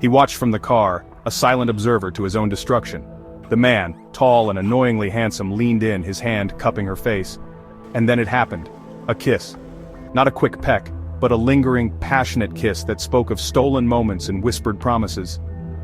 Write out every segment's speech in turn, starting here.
He watched from the car, a silent observer to his own destruction. The man, tall and annoyingly handsome, leaned in, his hand cupping her face. And then it happened. A kiss. Not a quick peck, but a lingering, passionate kiss that spoke of stolen moments and whispered promises.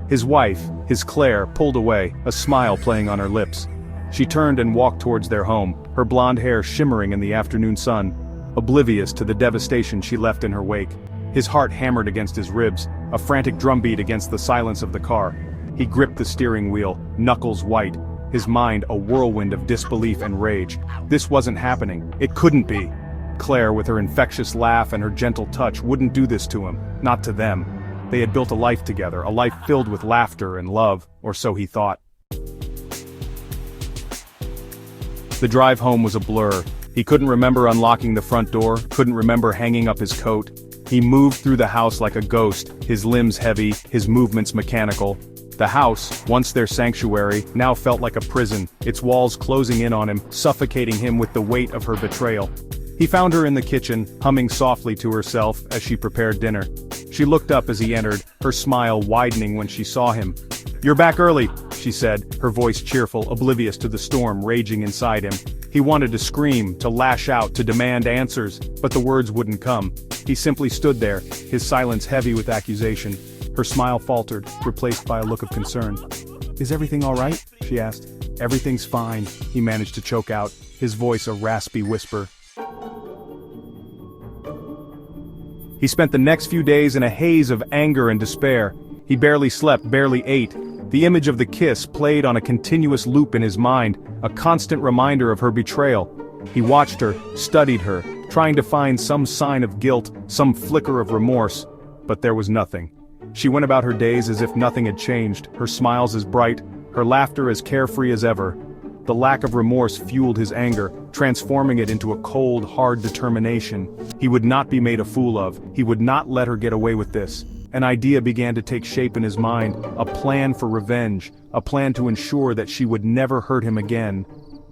His wife, his Claire, pulled away, a smile playing on her lips. She turned and walked towards their home, her blonde hair shimmering in the afternoon sun, oblivious to the devastation she left in her wake. His heart hammered against his ribs, a frantic drumbeat against the silence of the car. He gripped the steering wheel, knuckles white, his mind a whirlwind of disbelief and rage. This wasn't happening. It couldn't be. Claire, with her infectious laugh and her gentle touch, wouldn't do this to him, not to them. They had built a life together, a life filled with laughter and love, or so he thought. The drive home was a blur. He couldn't remember unlocking the front door, couldn't remember hanging up his coat. He moved through the house like a ghost, his limbs heavy, his movements mechanical. The house, once their sanctuary, now felt like a prison, its walls closing in on him, suffocating him with the weight of her betrayal. He found her in the kitchen, humming softly to herself as she prepared dinner. She looked up as he entered, her smile widening when she saw him. "You're back early," she said, her voice cheerful, oblivious to the storm raging inside him. He wanted to scream, to lash out, to demand answers, but the words wouldn't come. He simply stood there, his silence heavy with accusation. Her smile faltered, replaced by a look of concern. "Is everything all right?" she asked. "Everything's fine," he managed to choke out, his voice a raspy whisper. He spent the next few days in a haze of anger and despair. He barely slept, barely ate. The image of the kiss played on a continuous loop in his mind, a constant reminder of her betrayal. He watched her, studied her, trying to find some sign of guilt, some flicker of remorse. But there was nothing. She went about her days as if nothing had changed, her smiles as bright, her laughter as carefree as ever. The lack of remorse fueled his anger, transforming it into a cold, hard determination. He would not be made a fool of. He would not let her get away with this. An idea began to take shape in his mind, a plan for revenge, a plan to ensure that she would never hurt him again.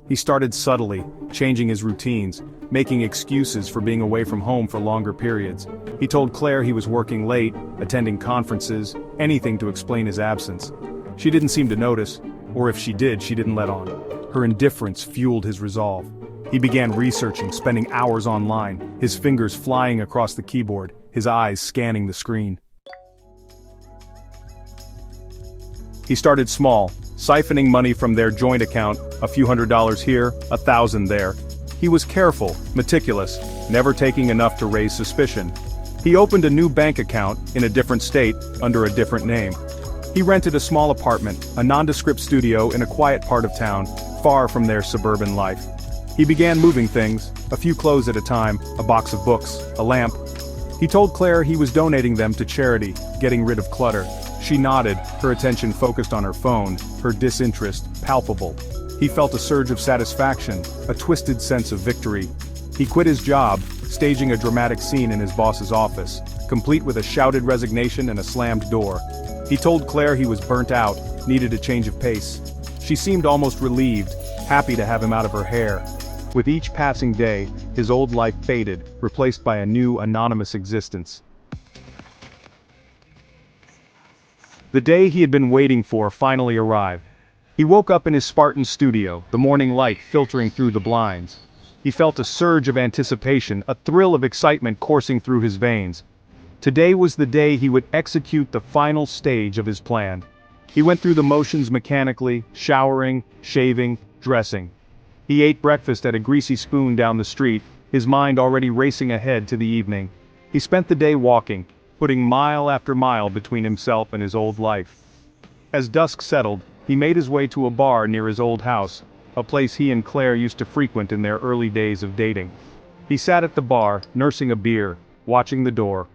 He started subtly, changing his routines, making excuses for being away from home for longer periods. He told Claire he was working late, attending conferences, anything to explain his absence. She didn't seem to notice, or if she did, she didn't let on. Her indifference fueled his resolve. He began researching, spending hours online, his fingers flying across the keyboard, his eyes scanning the screen. He started small, siphoning money from their joint account, a few $100s here, 1,000 there. He was careful, meticulous, never taking enough to raise suspicion. He opened a new bank account, in a different state, under a different name. He rented a small apartment, a nondescript studio in a quiet part of town, far from their suburban life. He began moving things, a few clothes at a time, a box of books, a lamp. He told Claire he was donating them to charity, getting rid of clutter. She nodded, her attention focused on her phone, her disinterest palpable. He felt a surge of satisfaction, a twisted sense of victory. He quit his job, staging a dramatic scene in his boss's office, complete with a shouted resignation and a slammed door. He told Claire he was burnt out, needed a change of pace. She seemed almost relieved, happy to have him out of her hair. With each passing day, his old life faded, replaced by a new anonymous existence. The day he had been waiting for finally arrived. He woke up in his Spartan studio, the morning light filtering through the blinds. He felt a surge of anticipation, a thrill of excitement coursing through his veins. Today was the day he would execute the final stage of his plan. He went through the motions mechanically, showering, shaving, dressing. He ate breakfast at a greasy spoon down the street, his mind already racing ahead to the evening. He spent the day walking, putting mile after mile between himself and his old life. As dusk settled, he made his way to a bar near his old house, a place he and Claire used to frequent in their early days of dating. He sat at the bar, nursing a beer, watching the door.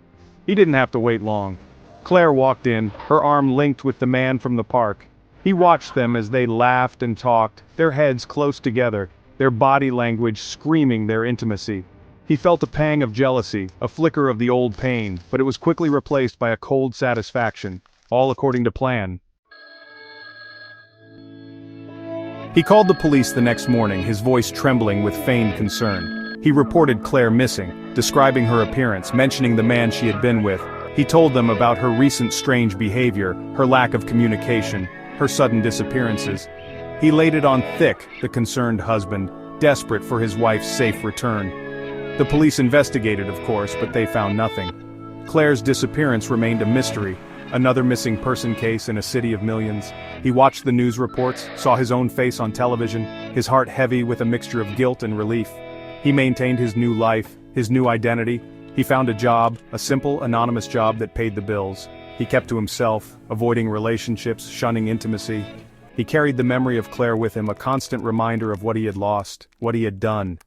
He didn't have to wait long. Claire walked in, her arm linked with the man from the park. He watched them as they laughed and talked, their heads close together, their body language screaming their intimacy. He felt a pang of jealousy, a flicker of the old pain, but it was quickly replaced by a cold satisfaction, all according to plan. He called the police the next morning, his voice trembling with feigned concern. He reported Claire missing, describing her appearance, mentioning the man she had been with, He told them about her recent strange behavior, her lack of communication, her sudden disappearances. He laid it on thick, the concerned husband, desperate for his wife's safe return. The police investigated, of course, but they found nothing. Claire's disappearance remained a mystery, another missing person case in a city of millions. He watched the news reports, saw his own face on television, his heart heavy with a mixture of guilt and relief. He maintained his new life, his new identity. He found a job, a simple, anonymous job that paid the bills. He kept to himself, avoiding relationships, shunning intimacy. He carried the memory of Claire with him, a constant reminder of what he had lost, what he had done.